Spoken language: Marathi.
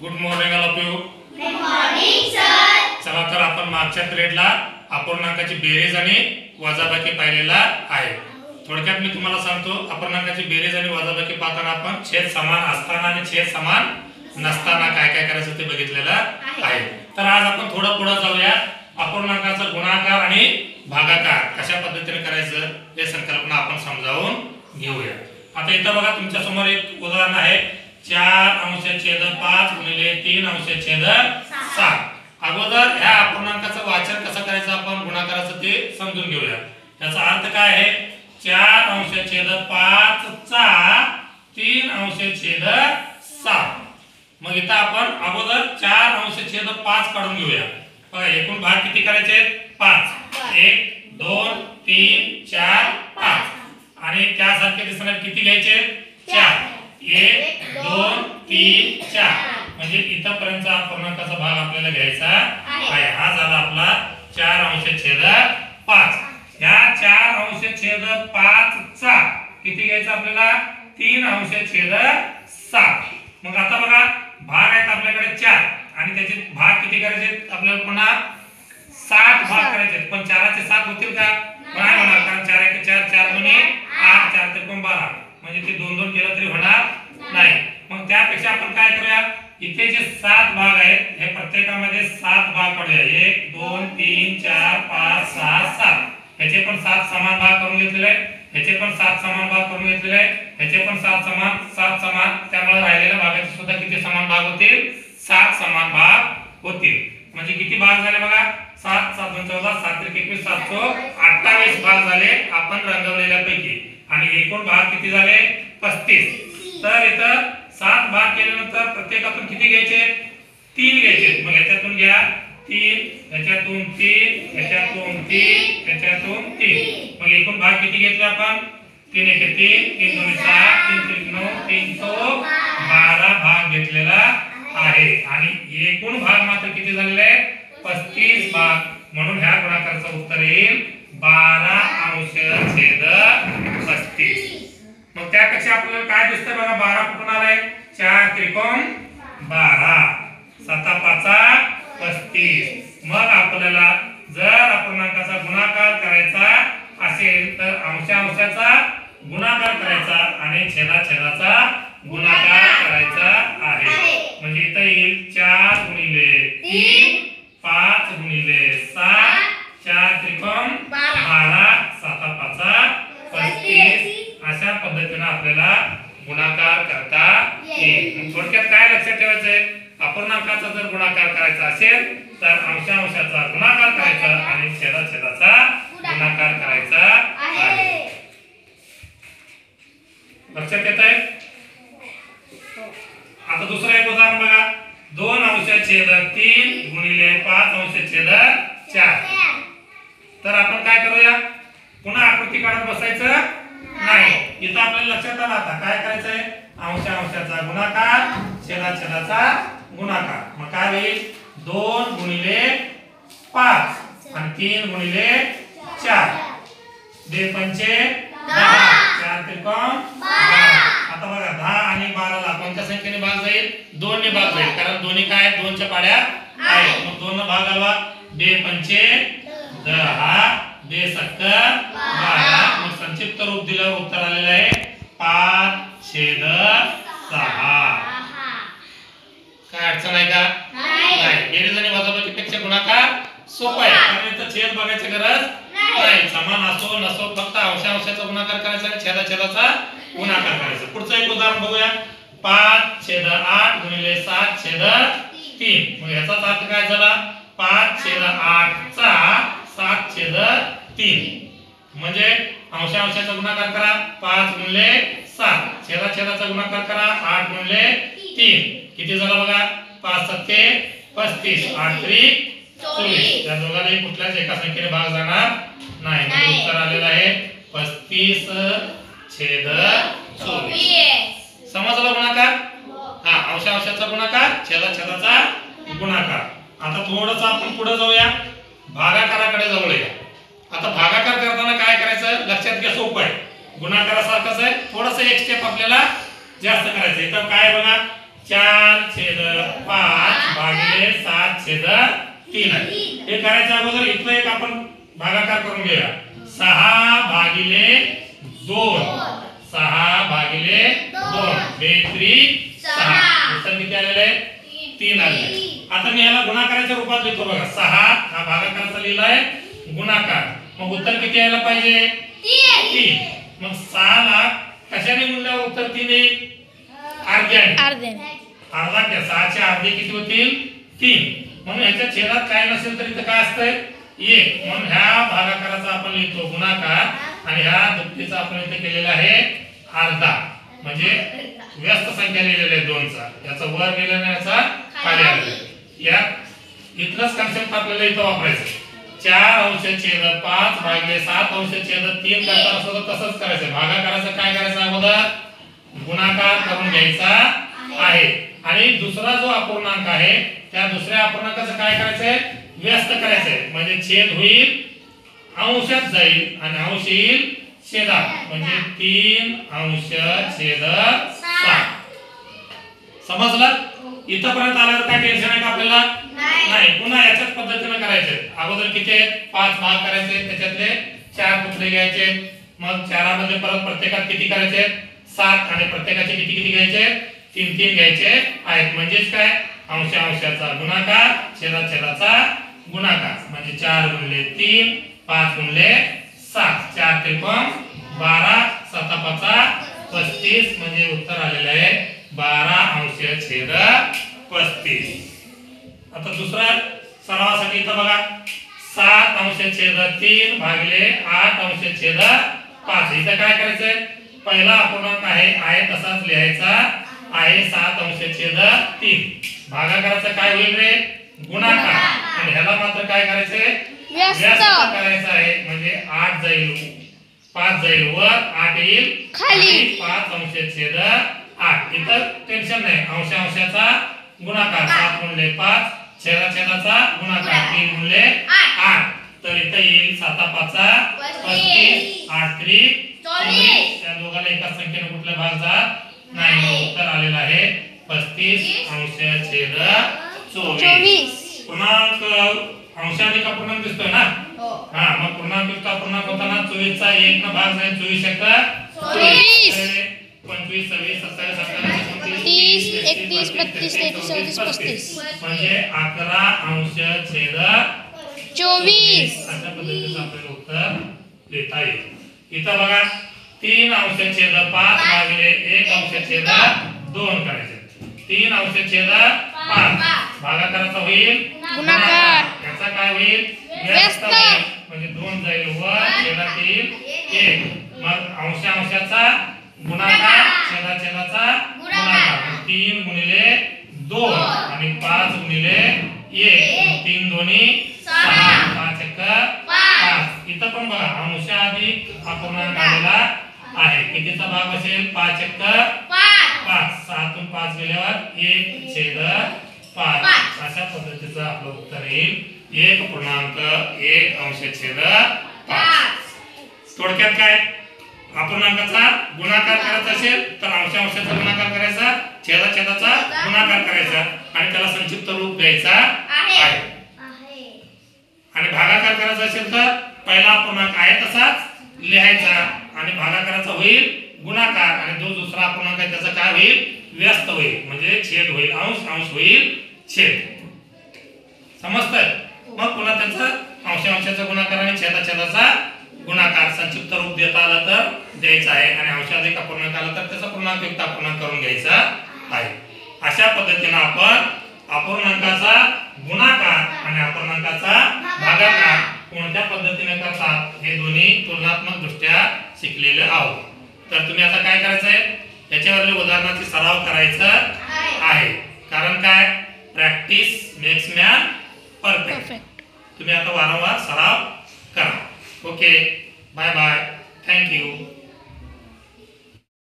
Good morning all of you. Good morning sir. चला तर आपण मागच्या पिरियडला अपूर्णांकाची बेरीज आणि वजाबाकी पाहिलेला आहे. थोडक्यात मी तुम्हाला सांगतो, अपूर्णांकाची बेरीज आणि वजाबाकी पाहताना आपण छेद समान असताना आणि छेद समान नसताना काय काय करायचं ते बघितलेलं आहे. तर आज आपण थोडं पुढे जाऊया. अपूर्णांकाचा गुणाकार आणि भागाकार कशा पद्धतीने करायचं हे संकल्पना आपण समजावून घेऊया. आता इथं बघा तुमच्या समोर एक उदाहरण आहे. 4 अंश छेद 5 गुणिले 3 अंश छेद 7. अगोदर ह्या अपूर्णांकाचं वाचन कसं करायचं आपण गुणाकाराचं ते समजून घेऊया. याचा अर्थ काय आहे? 4 अंश छेद 5 चा 3 अंश छेद 7. मग इथं आपण अगोदर 4 अंश छेद 5 काढून घेऊया. बघा एकूण भाग किती करायचे? 5. 1 2 3 4 5. आणि त्यासारखे दिसणार किती घ्यायचे? 4. 1 2 3 4. म्हणजे इथपर्यंत अपूर्णांकाचा भाग आपल्याला घ्यायचा आहे. हा झाला आपला 4 अंश छेद 5. ह्या 4 अंश छेद 5 चा किती घ्यायचा आपल्याला? 3 अंश छेद 7. मग आता बघा भाग आहेत आपल्याकडे 4 आणि त्याचे भाग किती करायचे आपल्याला? पुन्हा 7 भाग करायचे. पण 4 चे 7 होतील का? नाही होणार, कारण 4 1 4 4 गुणे 8 4 त्रिकोण 12. म्हणजे ते 2 2 केलं तरी होणार नाही. मग त्यापेक्षा आपण काय करूया? इथे जे 7 भाग आहेत हे प्रत्येकामध्ये 7 भाग काढूया. 1 2 3 4 5 6 7. ह्याचे पण 7 समान भाग करून घेतलेले आहेत. ह्याचे पण 7 समान भाग करून घेतलेले आहेत. ह्याचे पण 7 समान. त्यामुळे राहिलेल्या भागाचे सुद्धा किती समान भाग होतील? 7 समान भाग होतील. म्हणजे किती भाग झाले बघा? 7 7 14 7 21 7 28 भाग झाले आपण रंगवलेल्या पैकी. आणि एकूण भाग किती झाले? 35. तर इथं 7 भाग केल्यानंतर प्रत्येकातून किती घ्यायचे? 3 घ्यायचे. मग ह्याच्यातून घ्या 3, ह्याच्यातून 3, ह्याच्यातून 3, ह्याच्यातून 3. मग एकूण भाग किती घेतले आपण? 3 1 3 3 2 7 3 3 9 312 भाग घेतलेला आहे. आणि एकूण भाग मात्र किती झालेले आहेत? 35 भाग. म्हणून ह्या गुणाकाराचं उत्तर येईल 12 अंश छेद 35. मग त्यापेक्षा आपल्याला काय दिसतंय बघा? 12 कुठून आलाय? 4 त्रिकोण 12 7 5 35. मग आपल्याला जर अपूर्णांकाचा गुणाकार करायचा असेल तर अंशाचा गुणाकार करायचा आणि छेदाचा गुणाकार करायचा आहे. म्हणजे इथं येईल 4 गुणिले 3 5 गुणिले 7 4 त्रिकोण 12 7 5 35. अशा पद्धतीने आपल्याला गुणाकार करता येईल. थोडक्यात काय लक्षात ठेवायचंय? अपूर्णांकाचा जर गुणाकार करायचा असेल तर अंशाचा गुणाकार करायचा आणि छेदाचा गुणाकार करायचा आहे. लक्षात येत आहे? आता दुसरं एक उदाहरण बघा. 2 अंश छेद 3 गुणिले 5 अंश छेद 4. तर आपण काय करूया? पुन्हा आकृती काढत बसायचं नाही. इथं आपल्याला लक्षात आलं आता काय करायचंय? अंशाचा गुणाकार छेदाचा गुणाकार. मग काय होईल? 2 गुणिले 5 आणि 3 गुणिले 4. 2 पंचे 10 4 त्रिकोण 12. आता बघा 10 आणि 12 ला कोणत्या संख्येने भाग जाईल? 2 ने भाग जाईल, कारण दोन्ही काय 2 च्या पाड्या आहेत. मग 2 ने भाग घालवा. 2 पंचे 10 2 सत्तर 12. मग संक्षिप्त रूप दिल्यावर उत्तर आलेलं आहे 5/6. काय अडचण आहे का? नाही. बेरीज आणि वजाबाकीपेक्षा गुणाकार सोपा आहे, कारण इथं छेद बघायची गरज नाही. समान असो नसो फक्त अंशाचा गुणाकार करायचा आणि छेदाचा गुणाकार करायचा. पुढचं एक उदाहरण बघूया. 5/8 गुणिले 7/3. मग याचाच अर्थ काय झाला? 5/8 चा 7/3. म्हणजे अंशाचा गुणाकार करा 5 गुणिले 7. छेदाचा गुणाकार करा 8 गुणिले 3. किती झाला बघा? 5 7 35 8 3 24. या दोघांनाही कुठल्याच एका संख्येने भाग जाणार नाही. म्हणजे उत्तर आलेलं आहे 35/24. समजला गुणाकार? हा, अंशाचा गुणाकार छेदाचा गुणाकार. आता थोडंसं आपण पुढे जाऊया, भागाकाराकडे जाऊया. आता भागाकार करताना काय करायचं लक्षात घ्या, सोपं आहे. गुणाकारासारखंच आहे, थोडंसं एक स्टेप आपल्याला जास्त करायचं. तर काय बघा 4/5 भागिले 7/3 आहे. हे करायच्या अगोदर इथलं एक आपण भागाकार करून घेऊया. 6/2 6/2 6 उत्तर किती आलेलं आहे 3 आले. आता मी याला गुणाकाराच्या रूपात लिहितो बघा. 6 हा भागाकाराचा लिहिलाय गुणाकार. मग उत्तर किती यायला पाहिजे 3. मग 6 ला कशाने गुणल्यावर उत्तर 3 येईल अर्ध्याने. अर्धा क्या 6 चे अर्धे किती होतील 3. म्हणून ह्याच्या छेदात काय नसेल तर इथं काय असतंय 1. म्हणून ह्या भागाकाराचा आपण लिहितो गुणाकार आणि ह्या दुप्पटीचा आपण इथे केलेला आहे अर्धा. म्हणजे व्यस्त संख्या लिहिलेली आहे 2 चा. याचा वर लिहिलेला नाही याचा खाली आलेला. या इथलंच कन्सेप्ट आपल्याला इथं वापरायचं. 4/5 भागिले 7/3 करताना सुद्धा तसंच करायचं. भागाकाराचं काय करायचं अगोदर गुणाकार करून घ्यायचा आहे आणि दुसरा जो अपूर्णांक आहे त्या दुसऱ्या अपूर्णांकाचं काय करायचंय व्यस्त करायचंय. म्हणजे छेद होईल अंशात जाईल आणि अंश येईल छेदात. म्हणजे 3/7. समजलं. इथपर्यंत आल्यावर काय टेन्शन आहे का आपल्याला नाही. पुन्हा याच्याच पद्धतीने करायचे. अगोदर किती आहेत 5 भाग करायचे. त्याच्यातले 4 तुकडे घ्यायचे. मग 4 मध्ये परत प्रत्येकात किती करायचे 7 आणि प्रत्येकाचे किती किती घ्यायचे 3 घ्यायचे आहेत. म्हणजेच काय अंशाचा गुणाकार छेदाचा गुणाकार. म्हणजे 4 गुणिले 3 5 गुणिले 7 4 त्रिकोण 12 7 5 35 म्हणजे उत्तर आलेलं आहे 12/35. आता दुसरा सरावासाठी इथं बघा 7/3 भागिले 8/5. इथं काय करायचंय पहिला अपूर्णांक आहे तसाच लिहायचा आहे 7/3. भागाकाराचा काय होईल रे गुणाकार आणि ह्याला मात्र काय करायचंय व्यस्त करायचं आहे. म्हणजे 8 जाईल 5 जाईल वर 8 येईल खाली 5/8. इथं टेन्शन नाही. अंशाचा गुणाकार 7 गुणिले 5 छेदाचा गुणाकार 3 गुणिले 8. तर इथं येईल 7 5 35 8 3 24. त्या दोघांना एकाच संख्येने कुठला भाग जात नाही. उत्तर आलेलं आहे 35/24. पूर्णांक अंशाधिक अपूर्णांक दिसतोय ना. हा मग पूर्णांक युक्त अपूर्णांक होताना 24 चा 1 न भाग जाईल 24 1 24 25 26 27 28 30 31 32 33 34 35. म्हणजे 11/24. अशा पद्धतीचं आपल्याला उत्तर लिहिता येईल. इथं बघा 3/5 भागिले 1/2 करायचे. 3/5 भागाकाराचा होईल गुणाकार. याचा काय होईल व्यस्त म्हणजे 2 जाईल वर छेदात येईल 1. मग अंशाचा गुणाकार छेदाचा गुणाकार 3 गुणिले 2 आणि 5 गुणिले 1. 3 दोन्ही 6 5 1 5. इथं पण बघा अंशाधिक अपूर्णांक आलेला आहे. कितीचा भाग असेल 5 1 5. 7 तून 5 गेल्यावर 1/5. अशा पद्धतीचं आपलं उत्तर येईल 1.1/5. थोडक्यात काय अपूर्णांकाचा गुणाकार करायचा असेल तर अंशाचा गुणाकार करायचा छेदाचा गुणाकार करायचा आणि त्याला संक्षिप्त रूप द्यायचा आहे. आणि भागाकार करायचा असेल तर पहिला अपूर्णांक आहे तसाच लिहायचा आणि भागाकाराचा होईल गुणाकार आणि जो दुसरा अपूर्णांक आहे त्याचा काय होईल व्यस्त होईल म्हणजे छेद होईल अंश होईल छेद. समजतंय. मग पुन्हा त्याचा अंशाचा गुणाकार आणि छेदाचा गुणाकार संक्षिप्त रूप देता आला तर द्यायचा आहे आणि अंशाधिक अपूर्णांक आला तर त्याचा पूर्णांक युक्त अपूर्णांक करून घ्यायचा आहे. अशा पद्धतीने आपण अपूर्णांकाचा गुणाकार आणि अपूर्णांकाचा भागाकार कोणत्या पद्धतीने करतात हे दोन्ही तुलनात्मक दृष्ट्या शिकलेले आहोत. तर तुम्ही आता काय करायचंय याच्यावरील उदाहरणाचे सराव करायचा आहे. कारण काय प्रॅक्टिस मेक्स मॅन परफेक्ट. तुम्ही आता वारंवार सराव करा. Okay bye bye. Thank you.